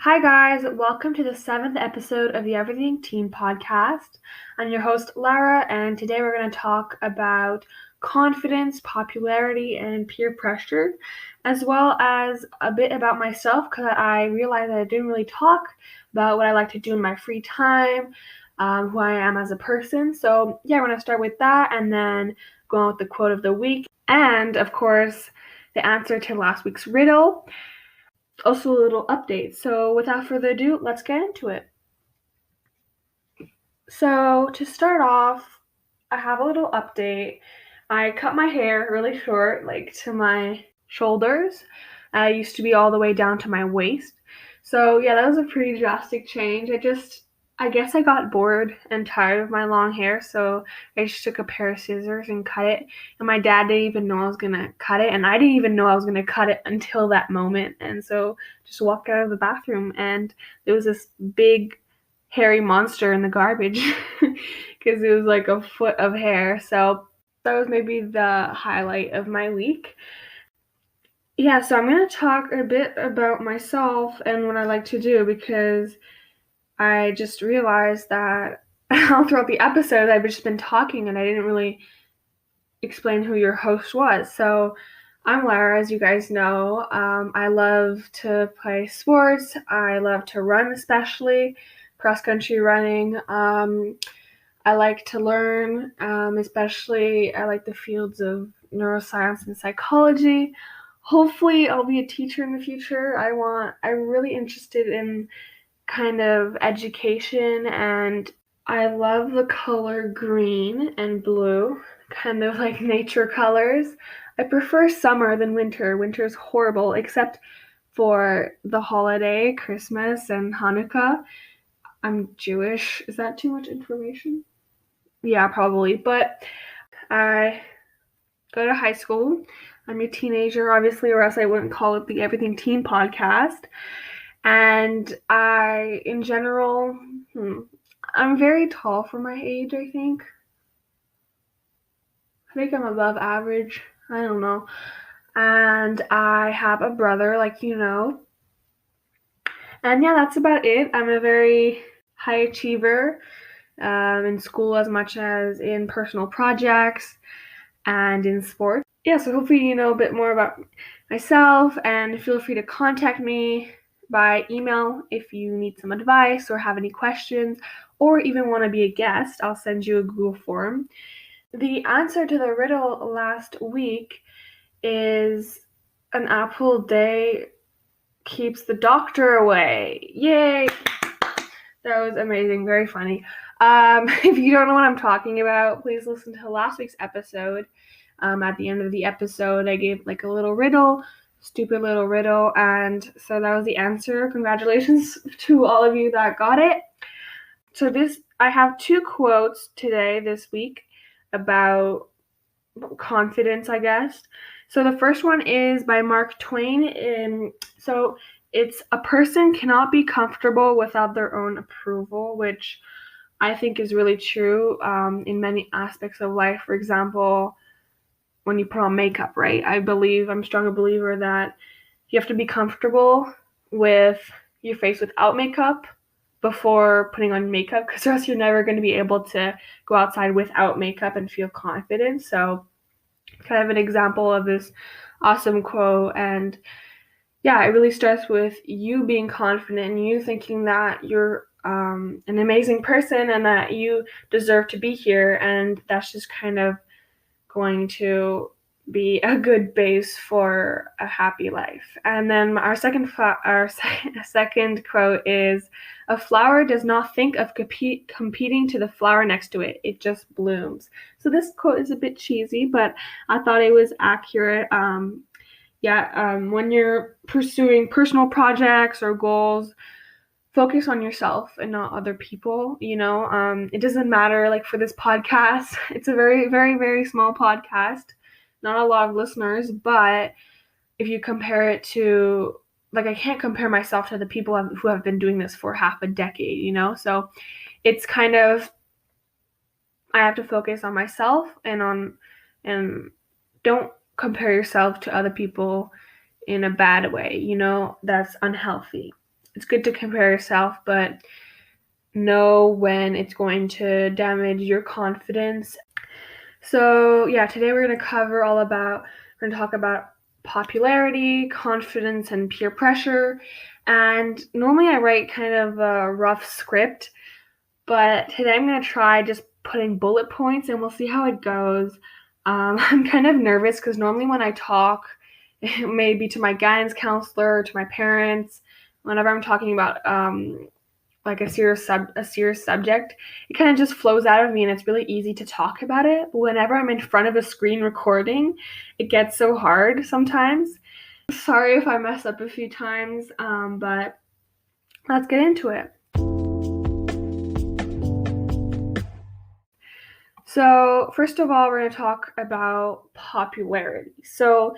Hi, guys. Welcome to the 7th episode of the Everything Teen podcast. I'm your host, Lara, and today we're going to talk about confidence, popularity, and peer pressure, as well as a bit about myself because I realized that I didn't really talk about what I like to do in my free time, who I am as a person. So, we're going to start with that and then go on with the quote of the week, and of course, the answer to last week's riddle. Also a little update. So without further ado, let's get into it. So to start off, I have a little update. I cut my hair really short, like to my shoulders. I used to be all the way down to my waist. So that was a pretty drastic change. I guess I got bored and tired of my long hair, so I just took a pair of scissors and cut it. And my dad didn't even know I was gonna cut it, and I didn't even know I was gonna cut it until that moment. And so just walked out of the bathroom, and there was this big hairy monster in the garbage because it was like a foot of hair. So that was maybe the highlight of my week. So I'm going to talk a bit about myself and what I like to do because I just realized that all throughout the episode I've just been talking and I didn't really explain who your host was. So I'm Lara, as you guys know. I love to play sports. I love to run, especially cross-country running. I like to learn, especially I like the fields of neuroscience and psychology. Hopefully I'll be a teacher in the future. I'm really interested in kind of education, and I love the color green and blue, kind of like nature colors. I prefer summer than winter. Winter's horrible, except for the holiday, Christmas and Hanukkah. I'm Jewish. Is that too much information? Yeah, probably. But I go to high school. I'm a teenager, obviously, or else I wouldn't call it the Everything Teen podcast. And in general, I'm very tall for my age, I think. I think I'm above average. I don't know. And I have a brother, like you know. And that's about it. I'm a very high achiever in school as much as in personal projects and in sports. So hopefully you know a bit more about myself, and feel free to contact me by email if you need some advice or have any questions or even want to be a guest. I'll send you a Google form. The answer to the riddle last week is an apple day keeps the doctor away. Yay! That was amazing. Very funny. If you don't know what I'm talking about, please listen to last week's episode. At the end of the episode, I gave like a little riddle, stupid little riddle, and so that was the answer. Congratulations to all of you that got it. So I have two quotes this week about confidence, I guess. So the first one is by Mark Twain. So it's a person cannot be comfortable without their own approval, which I think is really true in many aspects of life. For example, when you put on makeup, right? I'm a strong believer that you have to be comfortable with your face without makeup before putting on makeup, because or else you're never going to be able to go outside without makeup and feel confident. So kind of an example of this awesome quote. And it really starts with you being confident and you thinking that you're an amazing person and that you deserve to be here, and that's just kind of going to be a good base for a happy life. And then our second quote is, a flower does not think of competing to the flower next to it. It just blooms. So this quote is a bit cheesy, but I thought it was accurate. When you're pursuing personal projects or goals, focus on yourself and not other people. It doesn't matter, like for this podcast, it's a very, very, very small podcast, not a lot of listeners, but if you compare it to, like, I can't compare myself to the people who have been doing this for half a decade, so it's kind of, I have to focus on myself and don't compare yourself to other people in a bad way, that's unhealthy. it's good to compare yourself, but know when it's going to damage your confidence. So yeah, today we're going to talk about popularity, confidence, and peer pressure. And normally I write kind of a rough script, but today I'm going to try just putting bullet points and we'll see how it goes. I'm kind of nervous because normally when I talk, maybe to my guidance counselor, to my parents, whenever I'm talking about like a serious subject, it kind of just flows out of me and it's really easy to talk about it. But whenever I'm in front of a screen recording, it gets so hard sometimes. Sorry if I mess up a few times, but let's get into it. So first of all, we're going to talk about popularity. So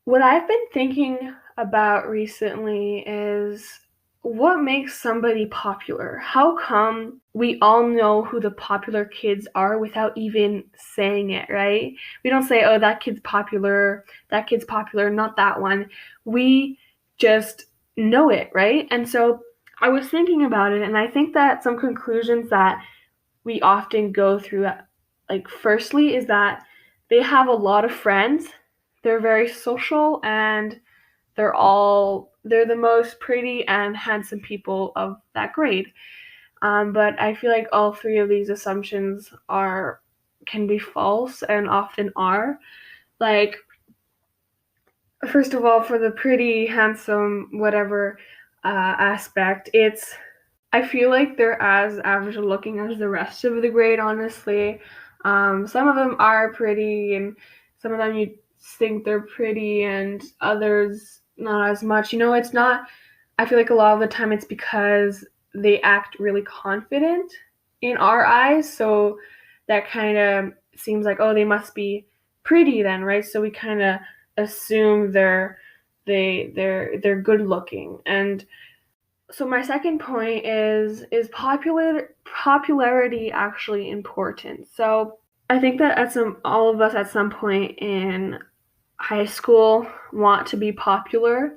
what I've been thinking about recently is what makes somebody popular? How come we all know who the popular kids are without even saying it, right? We don't say, oh, that kid's popular, not that one. We just know it, right? And so I was thinking about it, and I think that some conclusions that we often go through, like, firstly, is that they have a lot of friends, they're very social, and they're the most pretty and handsome people of that grade. But I feel like all three of these assumptions can be false and often are. Like, first of all, for the pretty, handsome, whatever aspect, I feel like they're as average looking as the rest of the grade, honestly. Some of them are pretty, and some of them you think they're pretty, and others not as much. It's not, I feel like a lot of the time it's because they act really confident in our eyes, so that kind of seems like, oh, they must be pretty then, right? So we kind of assume they're good looking. And so my second point is popularity actually important? So I think that all of us at some point in high school want to be popular.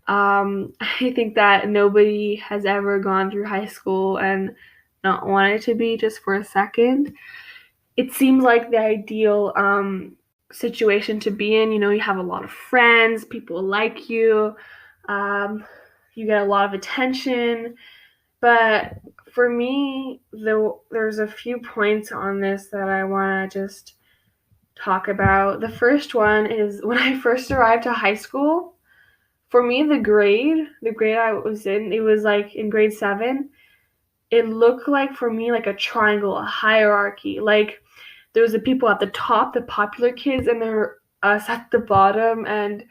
I think that nobody has ever gone through high school and not wanted to be just for a second. It seems like the ideal situation to be in. You have a lot of friends, people like you, you get a lot of attention. But for me, there's a few points on this that I want to just talk about. The first one is when I first arrived to high school. For me, the grade I was in, it was like in grade 7, it looked like for me like a triangle, a hierarchy. Like there was the people at the top, the popular kids, and there were us at the bottom, and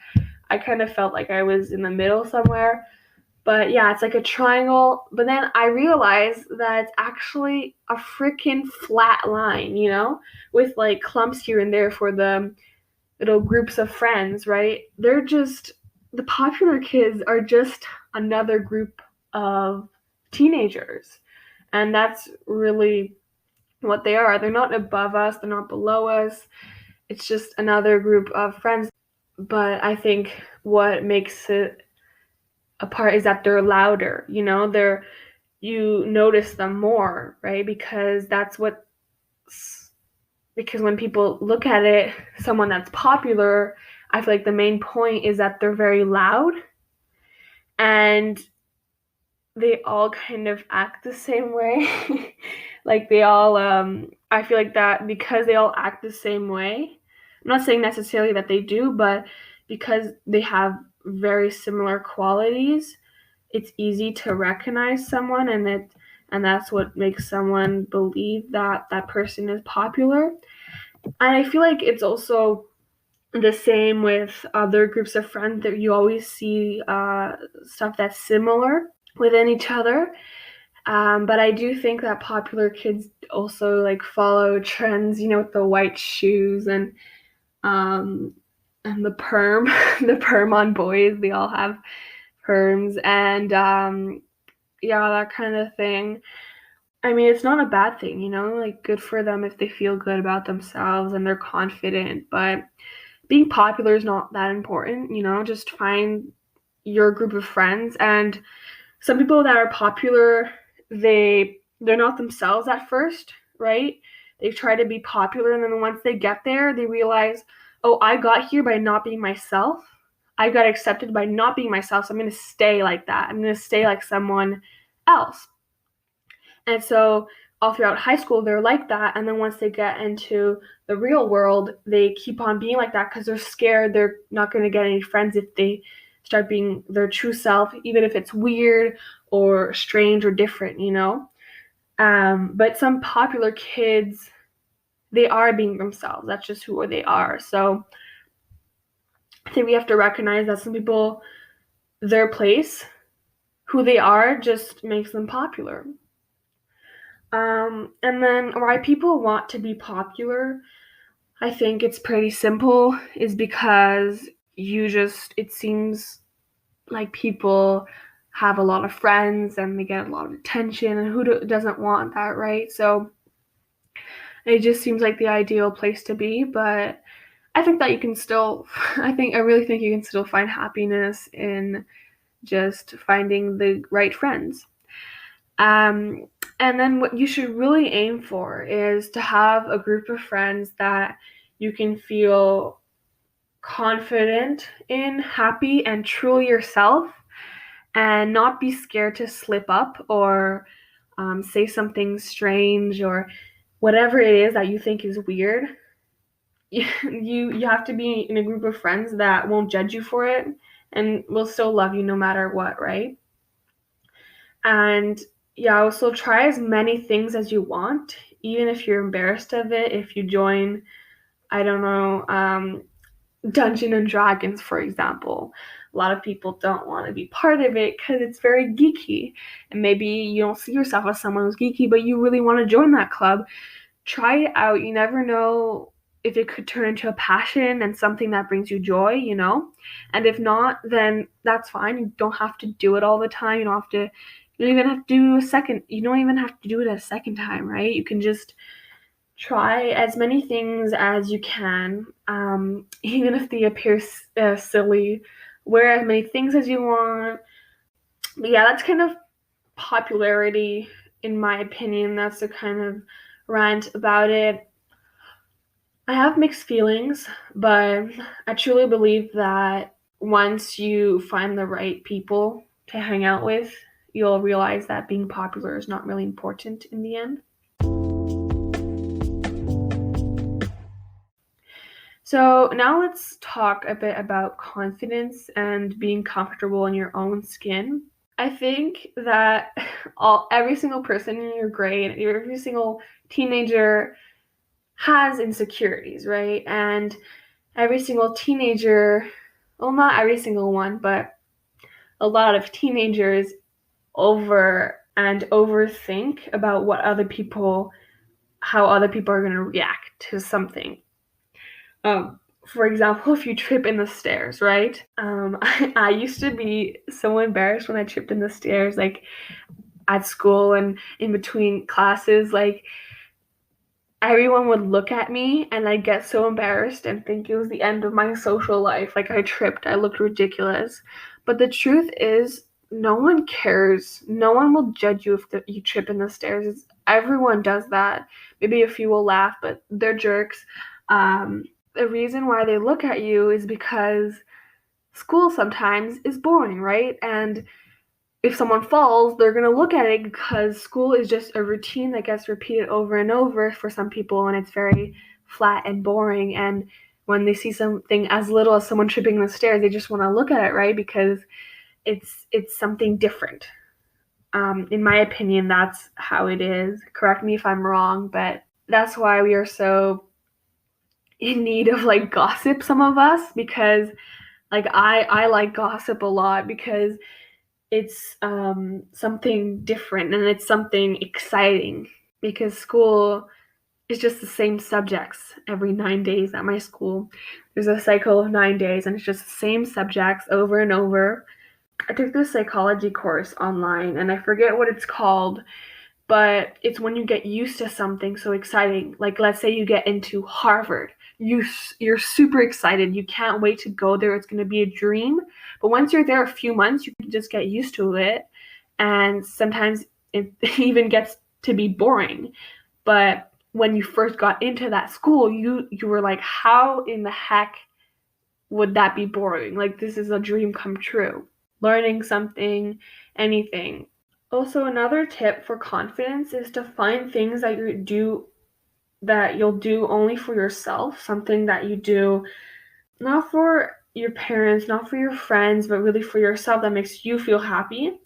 I kind of felt like I was in the middle somewhere. But yeah, it's like a triangle. But then I realized that it's actually a freaking flat line, with like clumps here and there for the little groups of friends, right? The popular kids are just another group of teenagers. And that's really what they are. They're not above us, they're not below us. It's just another group of friends. But I think what makes it apart is that they're louder, you notice them more, right? Because when people look at it, someone that's popular, I feel like the main point is that they're very loud and they all kind of act the same way. Like they all, I feel like that because they all act the same way. I'm not saying necessarily that they do, but because they have very similar qualities, it's easy to recognize someone, and that's what makes someone believe that that person is popular. And I feel like it's also the same with other groups of friends that you always see stuff that's similar within each other. But I do think that popular kids also like follow trends, with the white shoes um, and the perm, the perm on boys. They all have perms and yeah, that kind of thing. I mean, it's not a bad thing, like good for them if they feel good about themselves and they're confident, but being popular is not that important, just find your group of friends. And some people that are popular, they're not themselves at first, right? They try to be popular, and then once they get there, they realize, oh, I got here by not being myself. I got accepted by not being myself, so I'm going to stay like that. I'm going to stay like someone else. And so all throughout high school, they're like that. And then once they get into the real world, they keep on being like that because they're scared they're not going to get any friends if they start being their true self, even if it's weird or strange or different, you know? But some popular kids, they are being themselves. That's just who they are. So I think we have to recognize that some people, their place, who they are, just makes them popular. And then why people want to be popular, I think it's pretty simple, is because it seems like people have a lot of friends and they get a lot of attention, and who doesn't want that, right? So it just seems like the ideal place to be, but I think that you can still, I really think you can still find happiness in just finding the right friends. And then what you should really aim for is to have a group of friends that you can feel confident in, happy, and truly yourself, and not be scared to slip up or say something strange or whatever it is that you think is weird. You have to be in a group of friends that won't judge you for it and will still love you no matter what, right? And yeah, also try as many things as you want, even if you're embarrassed of it. If you join, I don't know, Dungeons and Dragons, for example. A lot of people don't want to be part of it because it's very geeky. And maybe you don't see yourself as someone who's geeky, but you really want to join that club. Try it out. You never know if it could turn into a passion and something that brings you joy, you know? And if not, then that's fine. You don't have to do it all the time. You don't even have to do it a second time, right? You can just try as many things as you can, even if they appear silly. Wear as many things as you want. But yeah, that's kind of popularity, in my opinion. That's the kind of rant about it. I have mixed feelings, but I truly believe that once you find the right people to hang out with, you'll realize that being popular is not really important in the end. So now let's talk a bit about confidence and being comfortable in your own skin. I think that every single person in your grade, every single teenager has insecurities, right? And every single teenager, well, not every single one, but a lot of teenagers overthink about how other people are going to react to something. For example, if you trip in the stairs, right? I used to be so embarrassed when I tripped in the stairs, like at school and in between classes. Like everyone would look at me and I'd get so embarrassed and think it was the end of my social life. Like I tripped, I looked ridiculous. But the truth is, no one cares. No one will judge you if you trip in the stairs. Everyone does that. Maybe a few will laugh, but they're jerks. The reason why they look at you is because school sometimes is boring, right? And if someone falls, they're going to look at it because school is just a routine that gets repeated over and over for some people, and it's very flat and boring. And when they see something as little as someone tripping the stairs, they just want to look at it, right? Because it's something different. In my opinion, that's how it is. Correct me if I'm wrong, but that's why we are so in need of like gossip, some of us, because like I like gossip a lot because it's something different and it's something exciting, because school is just the same subjects every 9 days at my school. There's a cycle of 9 days and it's just the same subjects over and over. I took this psychology course online and I forget what it's called, but it's when you get used to something so exciting. Like let's say you get into Harvard. you're super excited. You can't wait to go there. It's going to be a dream. But once you're there a few months, you can just get used to it. And sometimes it even gets to be boring. But when you first got into that school, you were like, how in the heck would that be boring? Like, this is a dream come true. Learning something, anything. Also, another tip for confidence is to find things that you'll do only for yourself, something that you do not for your parents, not for your friends, but really for yourself, that makes you feel happy,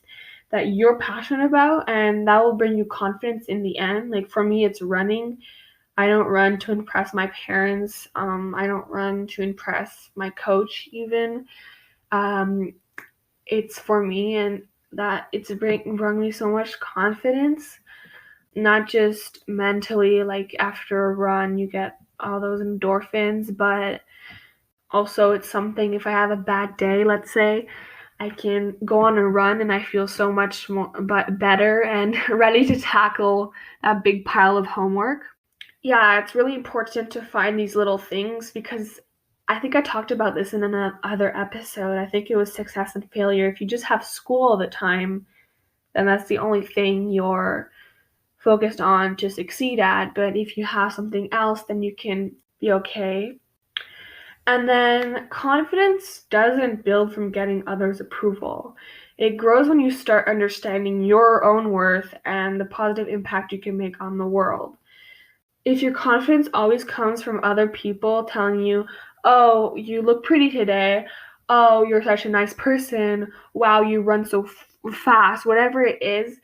that you're passionate about, and that will bring you confidence in the end. Like for me, it's running. I don't run to impress my parents. I don't run to impress my coach even. It's for me, and that it's brought me so much confidence, not just mentally, like after a run you get all those endorphins, but also it's something, if I have a bad day, let's say, I can go on a run and I feel so much more better and ready to tackle that big pile of homework. Yeah, it's really important to find these little things, because I think I talked about this in another episode. I think it was success and failure. If you just have school all the time, then that's the only thing you're focused on to succeed at. But if you have something else, then you can be okay. And then confidence doesn't build from getting others' approval. It grows when you start understanding your own worth and the positive impact you can make on the world. If your confidence always comes from other people telling you, oh, you look pretty today, oh, you're such a nice person, wow, you run so fast, whatever it is,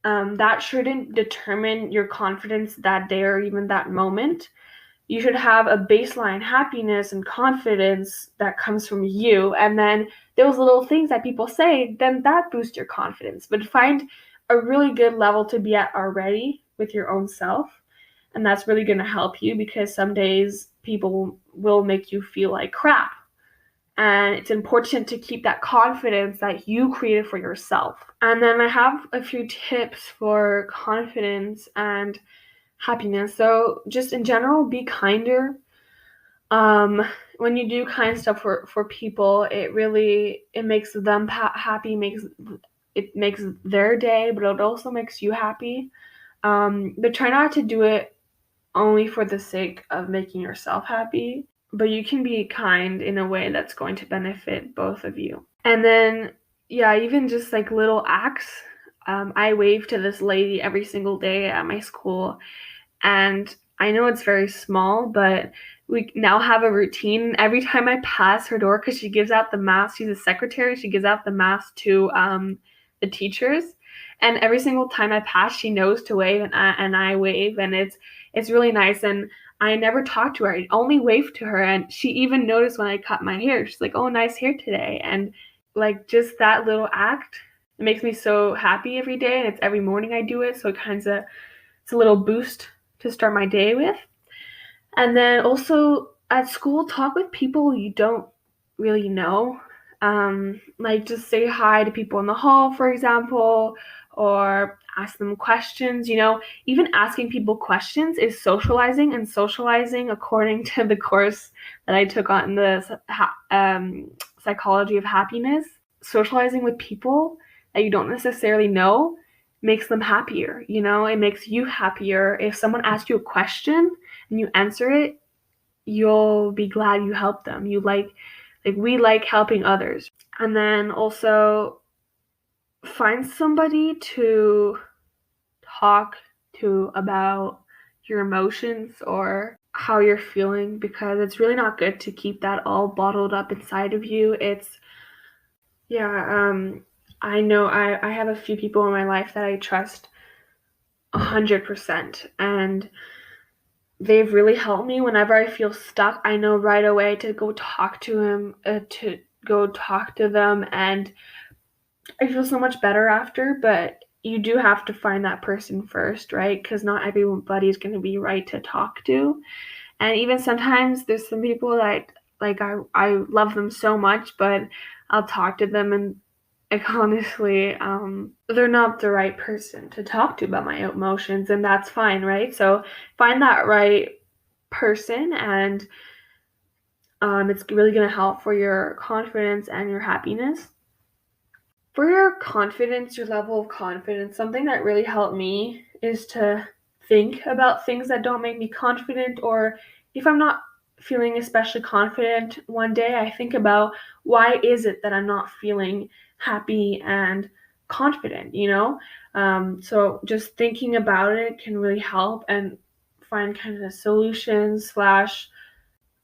that shouldn't determine your confidence that day or even that moment. You should have a baseline happiness and confidence that comes from you, and then those little things that people say, then that boosts your confidence. But find a really good level to be at already with your own self, and that's really going to help you, because some days people will make you feel like crap. And it's important to keep that confidence that you created for yourself. And then I have a few tips for confidence and happiness. So just in general, be kinder. When you do kind stuff for people, it makes them happy, it makes their day, but it also makes you happy. But try not to do it only for the sake of making yourself happy, but you can be kind in a way that's going to benefit both of you. And then, yeah, even just like little acts. I wave to this lady every single day at my school, and I know it's very small, but we now have a routine. Every time I pass her door, because she gives out the mask, she's a secretary, she gives out the mask to the teachers. And every single time I pass, she knows to wave, and I wave, and it's really nice. And I never talked to her. I only waved to her, and she even noticed when I cut my hair. She's like, "Oh, nice hair today." And like just that little act, it makes me so happy every day, and it's every morning I do it. So it's a little boost to start my day with. And then also at school, talk with people you don't really know. Like just say hi to people in the hall, for example, or ask them questions. Even asking people questions is socializing, and socializing, according to the course that I took on the psychology of happiness, socializing with people that you don't necessarily know makes them happier. It makes you happier. If someone asks you a question and you answer it, you'll be glad you helped them. We like helping others. And then also find somebody to talk to about your emotions or how you're feeling, because it's really not good to keep that all bottled up inside of you. I know I have a few people in my life that I trust 100%, and they've really helped me. Whenever I feel stuck, I know right away to go talk to them, and I feel so much better after. But you do have to find that person first, right? Because not everybody is going to be right to talk to. And even sometimes there's some people that I love them so much, but I'll talk to them, and honestly, they're not the right person to talk to about my emotions, and that's fine, right? So find that right person and It's really going to help for your confidence and your happiness. For your confidence, your level of confidence, something that really helped me is to think about things that don't make me confident, or if I'm not feeling especially confident one day, I think about why is it that I'm not feeling happy and confident, So just thinking about it can really help and find kind of solutions slash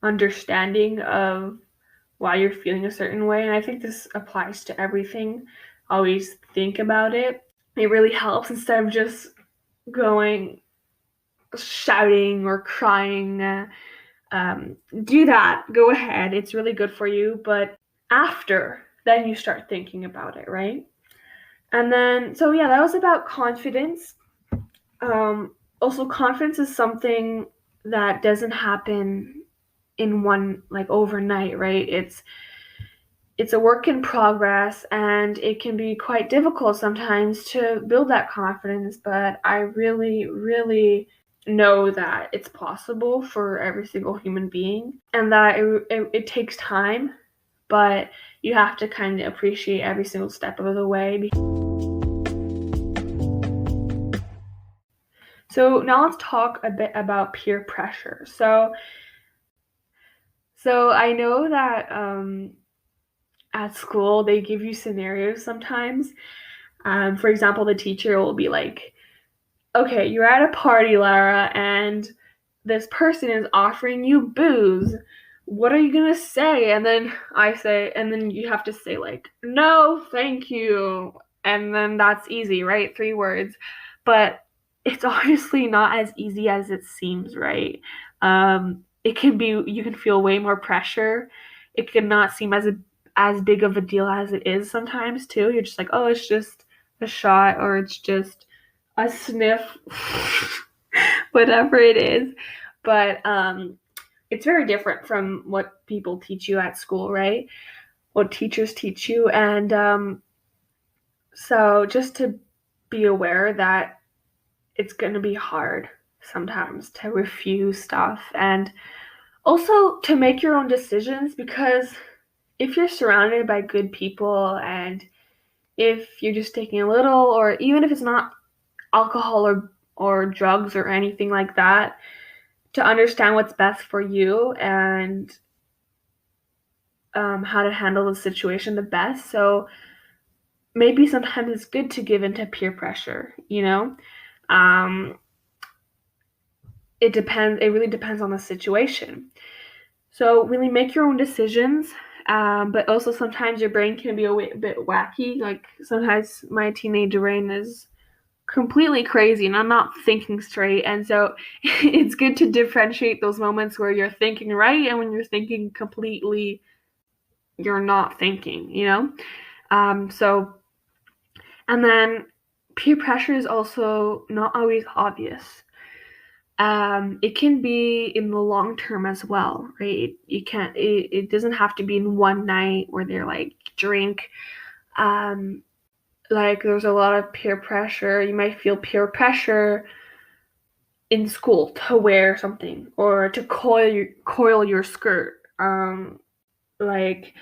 understanding of why you're feeling a certain way. And I think this applies to everything. Always think about it. It really helps instead of just going shouting or crying. Do that. Go ahead. It's really good for you. But after, then you start thinking about it, right? And then, so yeah, that was about confidence. Also, confidence is something that doesn't happen in one, like, overnight, right? It's a work in progress, and it can be quite difficult sometimes to build that confidence, but I really, really know that it's possible for every single human being, and that it takes time, but you have to kind of appreciate every single step of the way. So now let's talk a bit about peer pressure. So I know that at school they give you scenarios sometimes. For example, the teacher will be like, okay, you're at a party, Lara, and this person is offering you booze. What are you gonna say? And then and then you have to say, like, no, thank you. And then that's easy, right? 3 words. But it's obviously not as easy as it seems, right? You can feel way more pressure. It can not seem as big of a deal as it is sometimes too. You're just like, oh, it's just a shot, or it's just a sniff, whatever it is. But it's very different from what people teach you at school, right? What teachers teach you. And so just to be aware that it's going to be hard sometimes to refuse stuff, and also to make your own decisions, because if you're surrounded by good people, and if you're just taking a little, or even if it's not alcohol or drugs or anything like that, to understand what's best for you and how to handle the situation the best. So maybe sometimes it's good to give into peer pressure, It depends. It really depends on the situation. So really make your own decisions, but also sometimes your brain can be a bit wacky. Like sometimes my teenage brain is completely crazy and I'm not thinking straight. And so it's good to differentiate those moments where you're thinking right and when you're thinking completely, you're not thinking, And then peer pressure is also not always obvious. It can be in the long term as well, right? It doesn't have to be in one night where they're like, drink. Like there's a lot of peer pressure. You might feel peer pressure in school to wear something or to coil your skirt. Like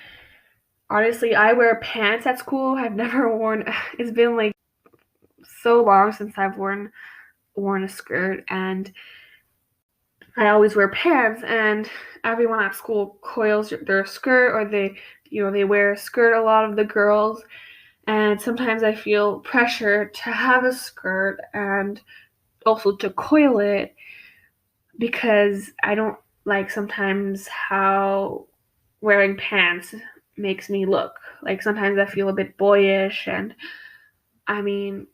honestly, I wear pants at school. I've never worn. It's been like so long since I've worn a skirt, and I always wear pants. And everyone at school coils their skirt, or they wear a skirt. A lot of the girls, and sometimes I feel pressure to have a skirt and also to coil it, because I don't like sometimes how wearing pants makes me look. Like sometimes I feel a bit boyish, and I mean,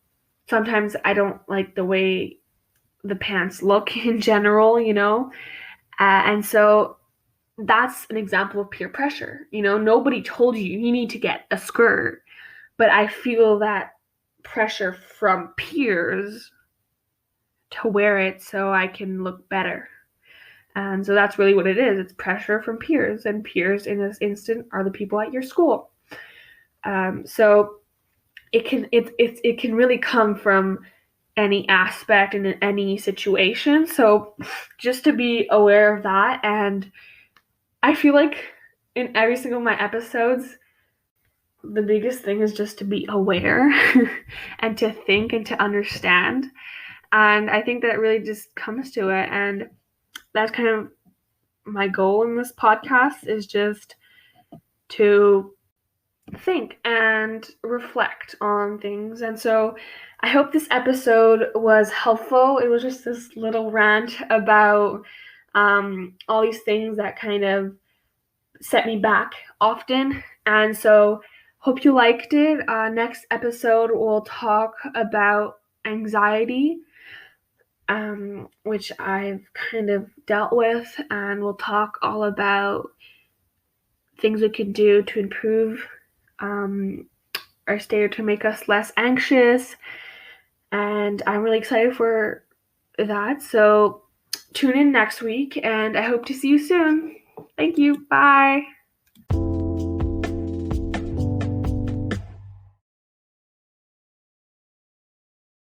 sometimes I don't like the way the pants look in general, and so that's an example of peer pressure. Nobody told you need to get a skirt, but I feel that pressure from peers to wear it so I can look better. And so that's really what it is. It's pressure from peers, and peers in this instant are the people at your school. So it can really come from any aspect and in any situation. So just to be aware of that and I feel like in every single of my episodes, the biggest thing is just to be aware and to think and to understand. And I think that really just comes to it. And that's kind of my goal in this podcast, is just to think and reflect on things. And so I hope this episode was helpful. It was just this little rant about all these things that kind of set me back often. And so hope you liked it. Next episode, we'll talk about anxiety, which I've kind of dealt with, and we'll talk all about things we can do to improve our state, to make us less anxious. And I'm really excited for that. So tune in next week, and I hope to see you soon. Thank you. Bye.